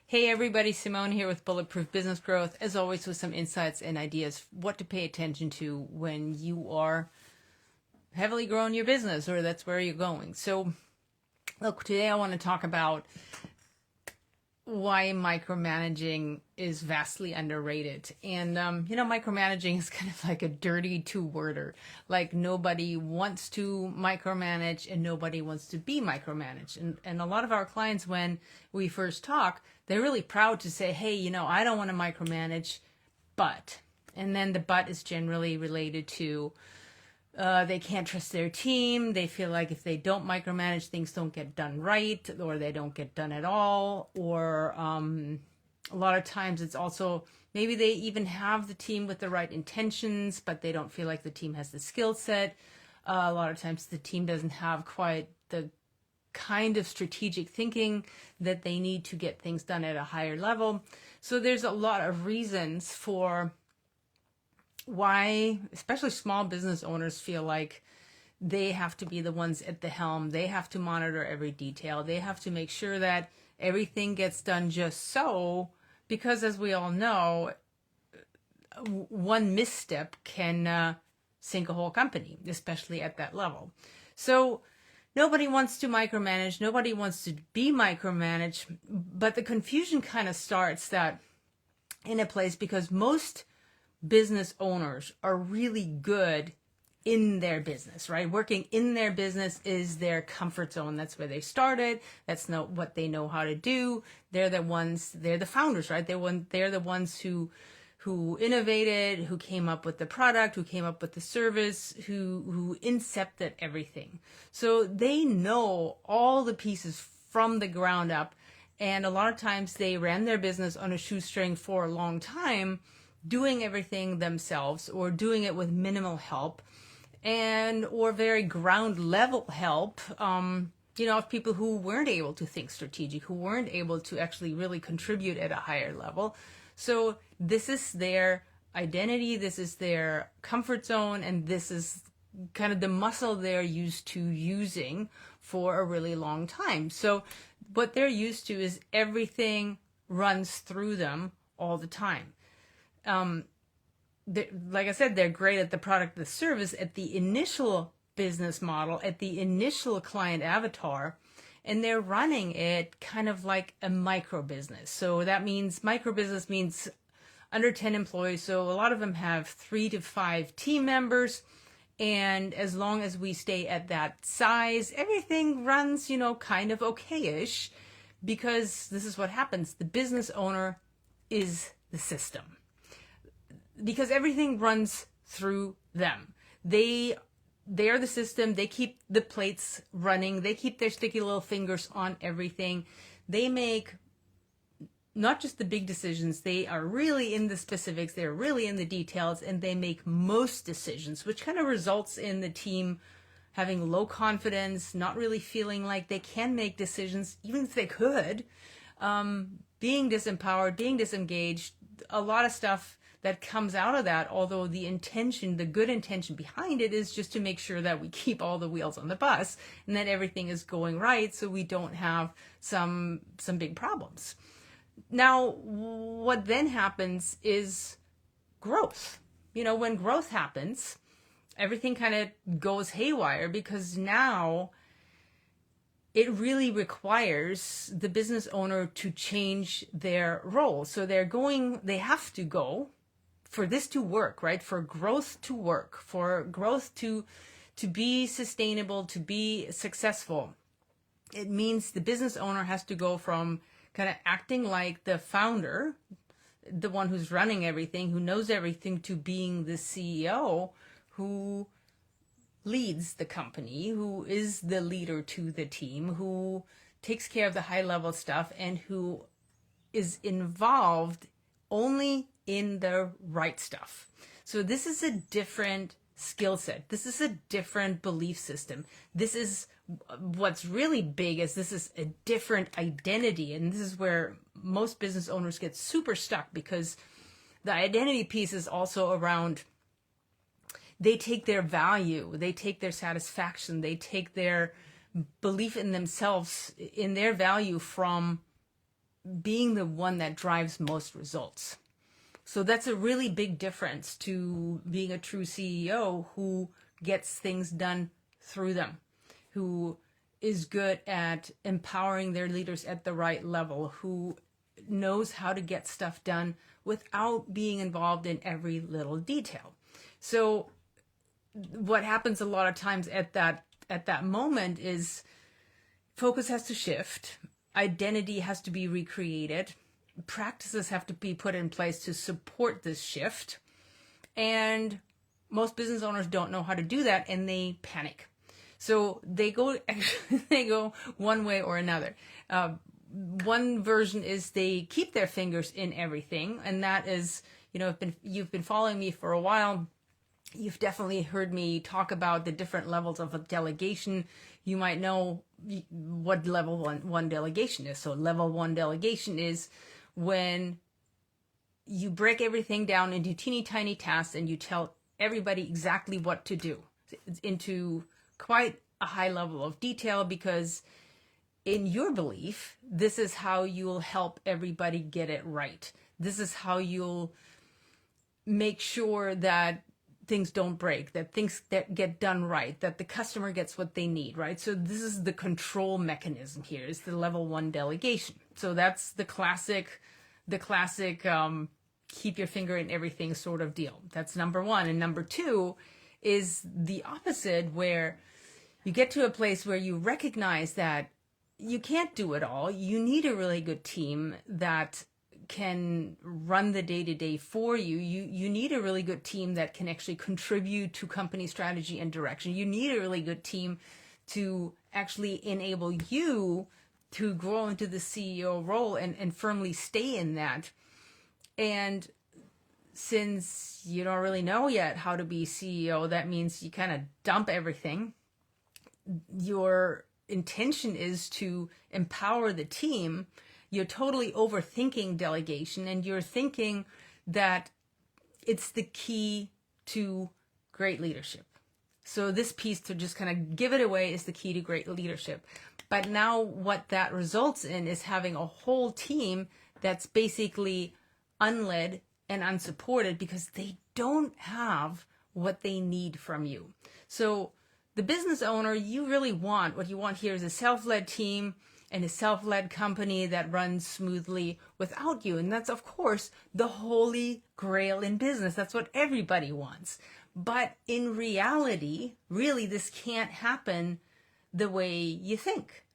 Hey everybody, Simone here with Bulletproof Business Growth, as always with some insights and ideas what to pay attention to when you are heavily growing your business or that's where you're going. So look, today I want to talk about why micromanaging is vastly underrated. And, micromanaging is kind of like a dirty two-worder. Like nobody wants to micromanage and nobody wants to be micromanaged. And a lot of our clients, when we first talk, they're really proud to say, hey, I don't want to micromanage, but. And then the but is generally related to they can't trust their team. They feel like if they don't micromanage, things don't get done right, or they don't get done at all. Or a lot of times it's also maybe they even have the team with the right intentions, but they don't feel like the team has the skill set. A lot of times the team doesn't have quite the kind of strategic thinking that they need to get things done at a higher level. So there's a lot of reasons for why especially small business owners feel like they have to be the ones at the helm. They have to monitor every detail. They have to make sure that everything gets done just so, because as we all know, one misstep can sink a whole company, especially at that level. So nobody wants to micromanage. Nobody wants to be micromanaged. But the confusion kind of starts that in a place because most business owners are really good in their business, right? Working in their business is their comfort zone. That's where they started. That's not what they know how to do. They're the founders, right? They're the ones who innovated, who came up with the product, who came up with the service, who incepted everything. So they know all the pieces from the ground up. And a lot of times they ran their business on a shoestring for a long time, doing everything themselves or doing it with minimal help or very ground level help, of people who weren't able to think strategic, who weren't able to actually really contribute at a higher level. So this is their identity, this is their comfort zone, and this is kind of the muscle they're used to using for a really long time. So what they're used to is everything runs through them all the time. Like I said, they're great at the product, the service, at the initial business model, at the initial client avatar, and they're running it kind of like a micro business. So that means micro business means under 10 employees. So a lot of them have 3 to 5 team members. And as long as we stay at that size, everything runs, kind of okay-ish, because this is what happens. The business owner is the system, because everything runs through them. They are the system. They keep the plates running. They keep their sticky little fingers on everything. They make not just the big decisions. They are really in the specifics. They're really in the details, and they make most decisions, which kind of results in the team having low confidence, not really feeling like they can make decisions, even if they could, being disempowered, being disengaged, a lot of stuff that comes out of that, although the good intention behind it is just to make sure that we keep all the wheels on the bus and that everything is going right so we don't have some big problems. Now, what then happens is growth. When growth happens, everything kind of goes haywire, because now it really requires the business owner to change their role. So they have to go for this to work, right? For growth to work, for growth to be sustainable, to be successful. It means the business owner has to go from kind of acting like the founder, the one who's running everything, who knows everything, to being the CEO who leads the company, who is the leader to the team, who takes care of the high level stuff, and who is involved only in the right stuff. So this is a different skill set. This is a different belief system. This is what's really big, is this is a different identity. And this is where most business owners get super stuck, because the identity piece is also around, they take their value, they take their satisfaction, they take their belief in themselves, in their value, from being the one that drives most results. So that's a really big difference to being a true CEO who gets things done through them, who is good at empowering their leaders at the right level, who knows how to get stuff done without being involved in every little detail. So what happens a lot of times at that moment is focus has to shift, identity has to be recreated, practices have to be put in place to support this shift, and most business owners don't know how to do that, and they panic. So they go one way or another. One version is they keep their fingers in everything, and that is, you've been following me for a while. You've definitely heard me talk about the different levels of a delegation. You might know what level one delegation is. So level 1 delegation is when you break everything down into teeny tiny tasks and you tell everybody exactly what to do into quite a high level of detail, because in your belief, this is how you'll help everybody get it right. This is how you'll make sure that things don't break, that things that get done right, that the customer gets what they need, right? So this is the control mechanism here, is the level 1 delegation. So that's the classic keep your finger in everything sort of deal. That's number 1. And number 2 is the opposite, where you get to a place where you recognize that you can't do it all. You need a really good team that can run the day-to-day for you. You need a really good team that can actually contribute to company strategy and direction. You need a really good team to actually enable you to grow into the CEO role and firmly stay in that. And since you don't really know yet how to be CEO, that means you kind of dump everything. Your intention is to empower the team. You're totally overthinking delegation, and you're thinking that it's the key to great leadership. So this piece, to just kind of give it away, is the key to great leadership. But now what that results in is having a whole team that's basically unled and unsupported because they don't have what they need from you. So the business owner, what you want here is a self-led team and a self-led company that runs smoothly without you. And that's, of course, the holy grail in business. That's what everybody wants. But in reality, really, this can't happen the way you think.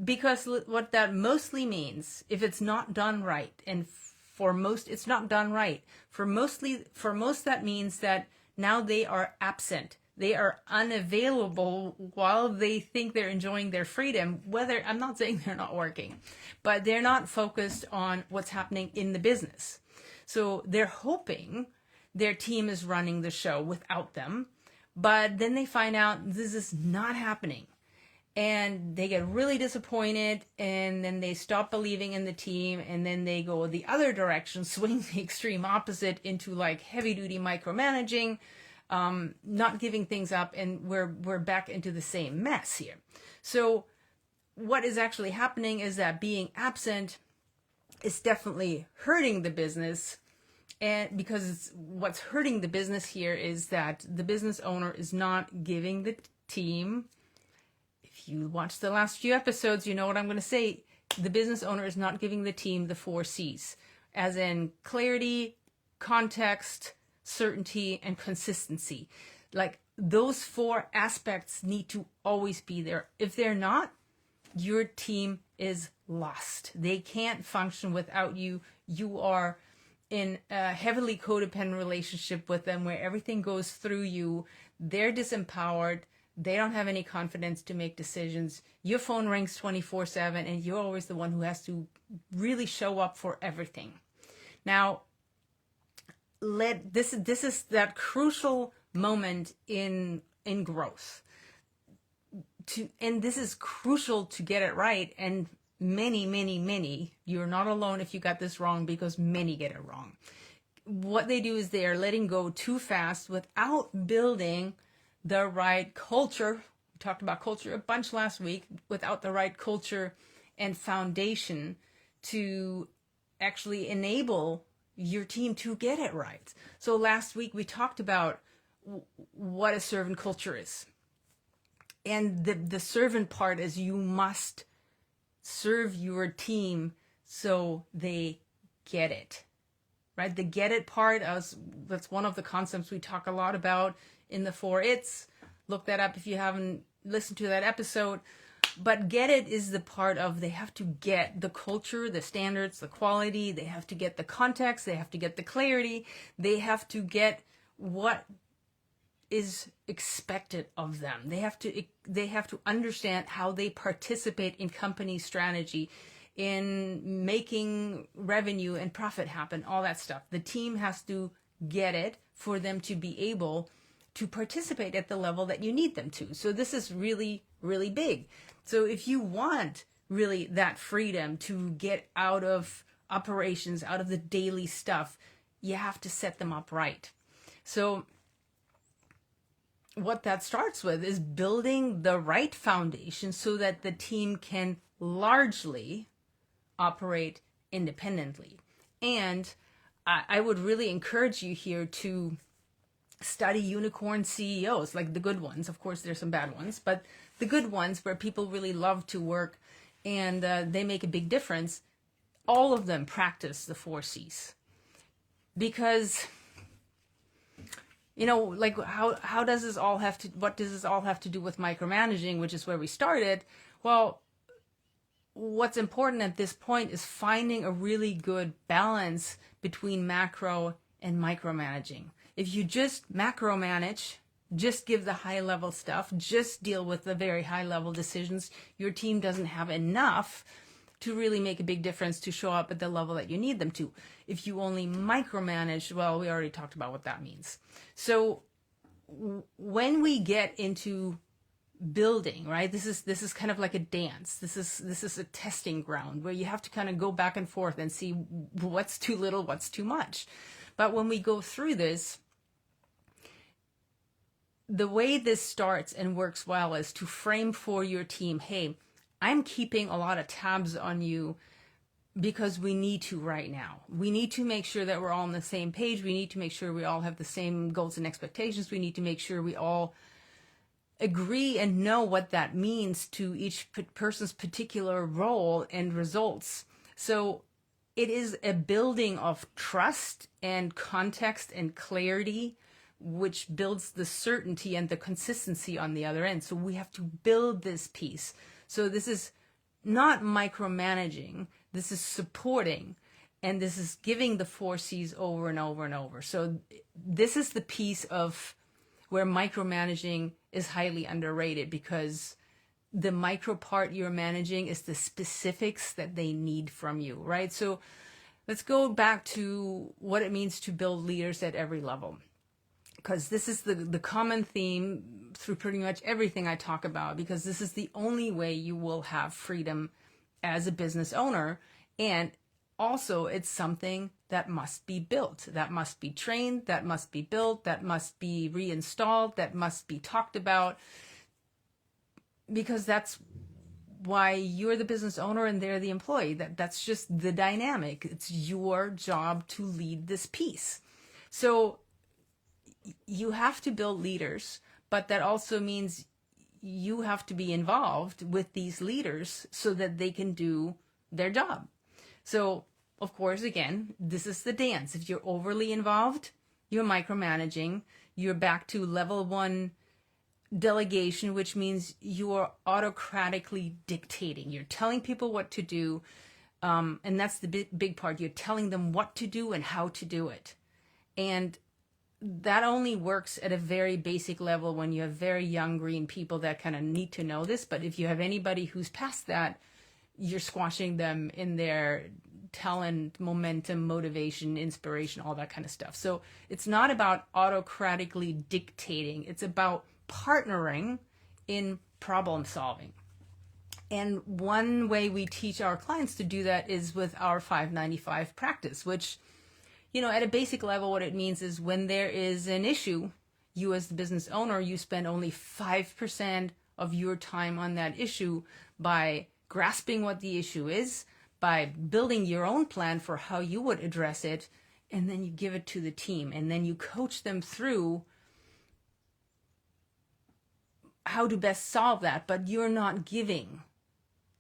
Because what that mostly means, if it's not done right, and for most, it's not done right. For most, that means that now they are absent. They are unavailable while they think they're enjoying their freedom. I'm not saying they're not working, but they're not focused on what's happening in the business. So they're hoping their team is running the show without them, but then they find out this is not happening. And they get really disappointed, and then they stop believing in the team, and then they go the other direction, swing the extreme opposite into like heavy-duty micromanaging, not giving things up, and we're back into the same mess here. So what is actually happening is that being absent is definitely hurting the business, and because what's hurting the business here is that the business owner is not giving the team. If you watch the last few episodes, you know what I'm going to say. The business owner is not giving the team the 4 C's, as in clarity, context, certainty, and consistency. Like, those 4 aspects need to always be there. If they're not, your team is lost. They can't function without you. You are in a heavily codependent relationship with them where everything goes through you. They're disempowered. They don't have any confidence to make decisions. Your phone rings 24/7, and you're always the one who has to really show up for everything. Now, this is that crucial moment in growth. And this is crucial to get it right. And many, you're not alone if you got this wrong, because many get it wrong. What they do is they are letting go too fast without building the right culture. We talked about culture a bunch last week. Without the right culture and foundation to actually enable your team to get it right. So last week we talked about what a servant culture is. And the servant part is you must serve your team so they get it, right? The get it part, that's one of the concepts we talk a lot about in the 4 It's. Look that up if you haven't listened to that episode. But get it is the part of they have to get the culture, the standards, the quality. They have to get the context. They have to get the clarity. They have to get what is expected of them. They have to understand how they participate in company strategy, in making revenue and profit happen, all that stuff. The team has to get it for them to be able to participate at the level that you need them to. So this is really, really big. So if you want really that freedom to get out of operations, out of the daily stuff, you have to set them up right. So what that starts with is building the right foundation so that the team can largely operate independently. And I would really encourage you here to study unicorn CEOs, like the good ones. Of course, there's some bad ones, but the good ones where people really love to work and they make a big difference. All of them practice the 4 C's. Because, like how does this all have to, what does this all have to do with micromanaging, which is where we started? Well, what's important at this point is finding a really good balance between macro and micromanaging. If you just macromanage, just give the high level stuff, just deal with the very high level decisions, your team doesn't have enough to really make a big difference to show up at the level that you need them to. If you only micromanage, well, we already talked about what that means. So when we get into building, right, this is kind of like a dance. This is a testing ground where you have to kind of go back and forth and see what's too little, what's too much. But when we go through this, the way this starts and works well is to frame for your team, hey, I'm keeping a lot of tabs on you because we need to right now. We need to make sure that we're all on the same page. We need to make sure we all have the same goals and expectations. We need to make sure we all agree and know what that means to each person's particular role and results. So it is a building of trust and context and clarity, which builds the certainty and the consistency on the other end. So we have to build this piece. So this is not micromanaging, this is supporting, and this is giving the 4 C's over and over and over. So this is the piece of where micromanaging is highly underrated, because the micro part you're managing is the specifics that they need from you, right? So let's go back to what it means to build leaders at every level, because this is the common theme through pretty much everything I talk about, because this is the only way you will have freedom as a business owner. And also it's something that must be built, that must be trained, that must be built, that must be reinstalled, that must be talked about, because that's why you're the business owner and they're the employee. That's just the dynamic. It's your job to lead this piece. So you have to build leaders, but that also means you have to be involved with these leaders so that they can do their job. So, of course, again, this is the dance. If you're overly involved, you're micromanaging. You're back to level 1 delegation, which means you are autocratically dictating. You're telling people what to do, and that's the big part. You're telling them what to do and how to do it. And that only works at a very basic level when you have very young green people that kind of need to know this. But if you have anybody who's past that, you're squashing them in their talent, momentum, motivation, inspiration, all that kind of stuff. So it's not about autocratically dictating. It's about partnering in problem solving. And one way we teach our clients to do that is with our 595 practice, which, at a basic level, what it means is when there is an issue, you as the business owner, you spend only 5% of your time on that issue by grasping what the issue is, by building your own plan for how you would address it, and then you give it to the team, and then you coach them through how to best solve that. But you're not giving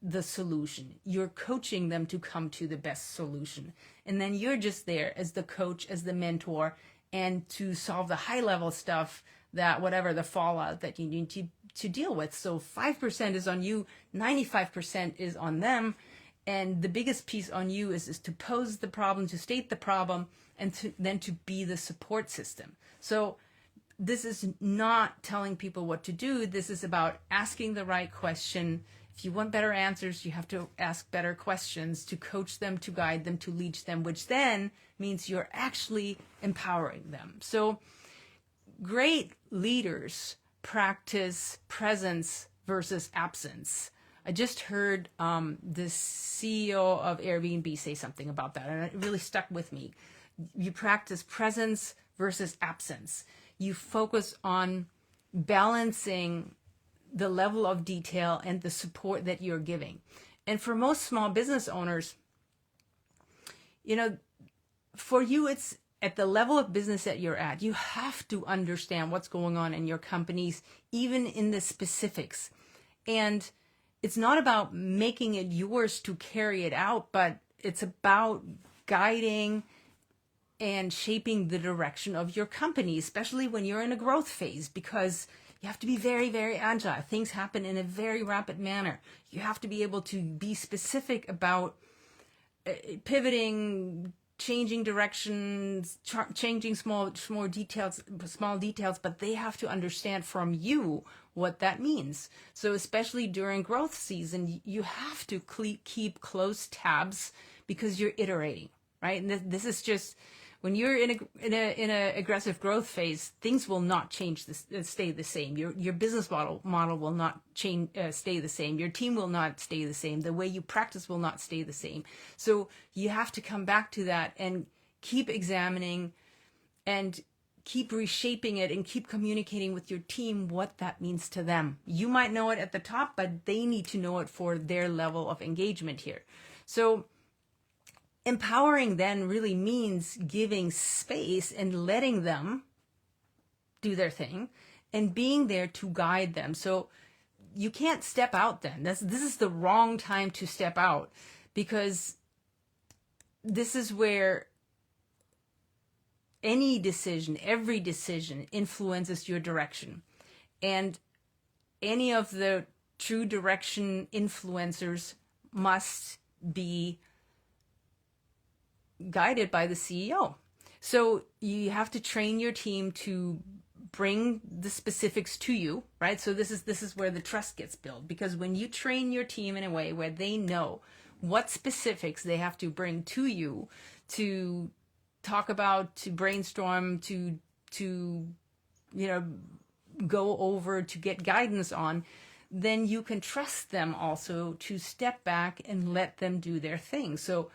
the solution. You're coaching them to come to the best solution. And then you're just there as the coach, as the mentor, and to solve the high level stuff, that whatever the fallout that you need to deal with. So 5% is on you, 95% is on them. And the biggest piece on you is to pose the problem, to state the problem, and then to be the support system. So this is not telling people what to do. This is about asking the right question. If you want better answers, you have to ask better questions to coach them, to guide them, to lead them, which then means you're actually empowering them. So great leaders practice presence versus absence. I just heard the CEO of Airbnb say something about that, and it really stuck with me. You practice presence versus absence. You focus on balancing the level of detail and the support that you're giving. And for most small business owners, for you, it's at the level of business that you're at, you have to understand what's going on in your companies, even in the specifics. And it's not about making it yours to carry it out, but it's about guiding and shaping the direction of your company, especially when you're in a growth phase, because you have to be very, very agile. Things happen in a very rapid manner. You have to be able to be specific about pivoting, changing directions, changing small details, but they have to understand from you what that means. So especially during growth season, you have to keep close tabs because you're iterating, right? And this is just, when you're in a aggressive growth phase, things will not stay the same. Your business model will not stay the same. Your team will not stay the same. The way you practice will not stay the same. So you have to come back to that and keep examining and keep reshaping it and keep communicating with your team what that means to them. You might know it at the top, but they need to know it for their level of engagement here. So empowering then really means giving space and letting them do their thing and being there to guide them. So you can't step out then. This is the wrong time to step out, because this is where every decision influences your direction. And any of the true direction influencers must be guided by the CEO. So you have to train your team to bring the specifics to you, right? So this is where the trust gets built, because when you train your team in a way where they know what specifics they have to bring to you to talk about, to brainstorm, to go over, to get guidance on, then you can trust them also to step back and let them do their thing. So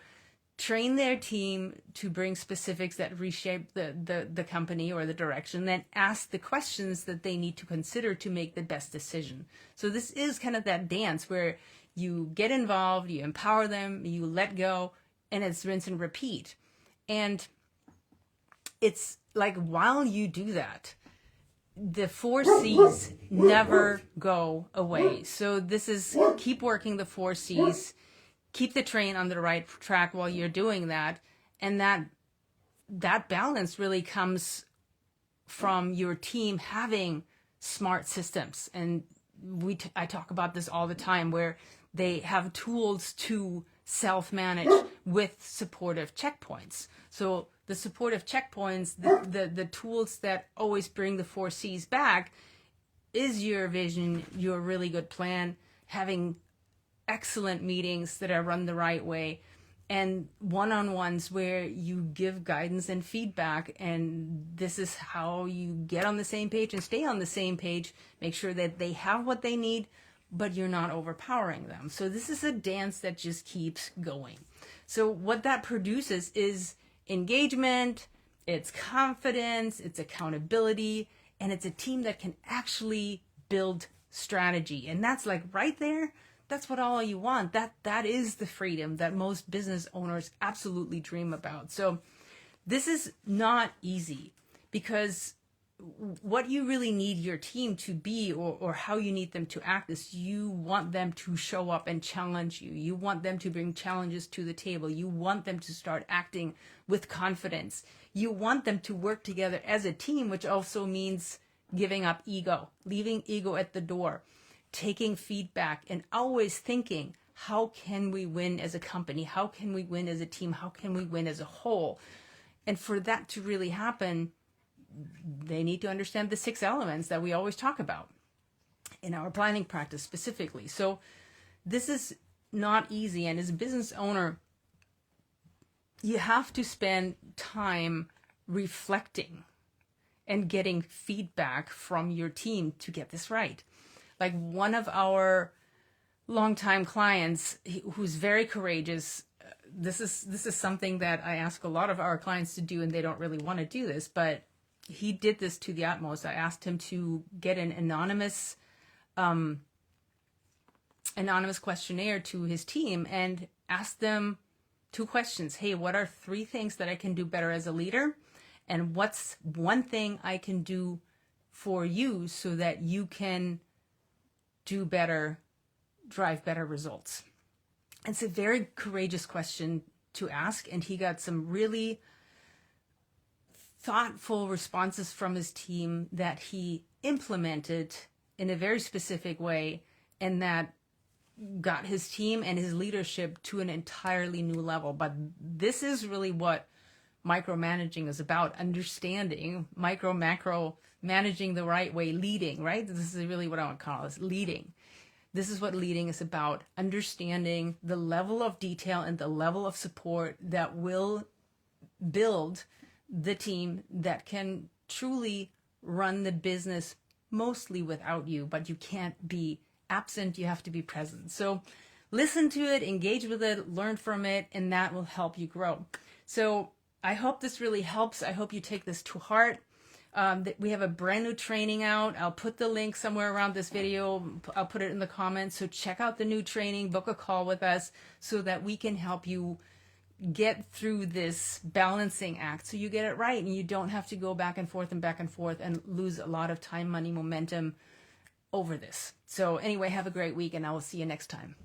train their team to bring specifics that reshape the company or the direction, then ask the questions that they need to consider to make the best decision. So this is kind of that dance where you get involved, you empower them, you let go, and it's rinse and repeat. And it's like, while you do that, the 4 C's never go away. So this is keep working the 4 C's, keep the train on the right track while you're doing that. And that balance really comes from your team having smart systems. And I talk about this all the time, where they have tools to self-manage with supportive checkpoints. So the supportive checkpoints, the tools that always bring the 4 C's back, is your vision, your really good plan, having excellent meetings that are run the right way, and one-on-ones where you give guidance and feedback. And this is how you get on the same page and stay on the same page. Make sure that they have what they need, but you're not overpowering them. So this is a dance that just keeps going. So what that produces is engagement, it's confidence, it's accountability, and it's a team that can actually build strategy. And that's like right there, that's what all you want. That is the freedom that most business owners absolutely dream about. So this is not easy, because what you really need your team to be, or how you need them to act, is you want them to show up and challenge you. You want them to bring challenges to the table. You want them to start acting with confidence. You want them to work together as a team, which also means giving up ego, leaving ego at the door, taking feedback, and always thinking, how can we win as a company? How can we win as a team? How can we win as a whole? And for that to really happen, they need to understand the 6 elements that we always talk about in our planning practice specifically. So this is not easy. And as a business owner, you have to spend time reflecting and getting feedback from your team to get this right. Like one of our longtime clients, who's very courageous, this is something that I ask a lot of our clients to do, and they don't really want to do this, but he did this to the utmost. I asked him to get an anonymous questionnaire to his team and ask them 2 questions. Hey, what are 3 things that I can do better as a leader? And what's one thing I can do for you so that you can do better, drive better results? It's a very courageous question to ask, and he got some really thoughtful responses from his team that he implemented in a very specific way, and that got his team and his leadership to an entirely new level. But this is really what micromanaging is about: understanding macro managing the right way, leading, right? This is really what I want to call this, leading. This is what leading is about: understanding the level of detail and the level of support that will build the team that can truly run the business mostly without you. But you can't be absent, you have to be present. So listen to it, engage with it, learn from it, and that will help you grow. So I hope this really helps. I hope you take this to heart. We have a brand new training out. I'll put the link somewhere around this video. I'll put it in the comments. So check out the new training, book a call with us so that we can help you get through this balancing act so you get it right and you don't have to go back and forth and lose a lot of time, money, momentum over this. So anyway, have a great week, and I will see you next time.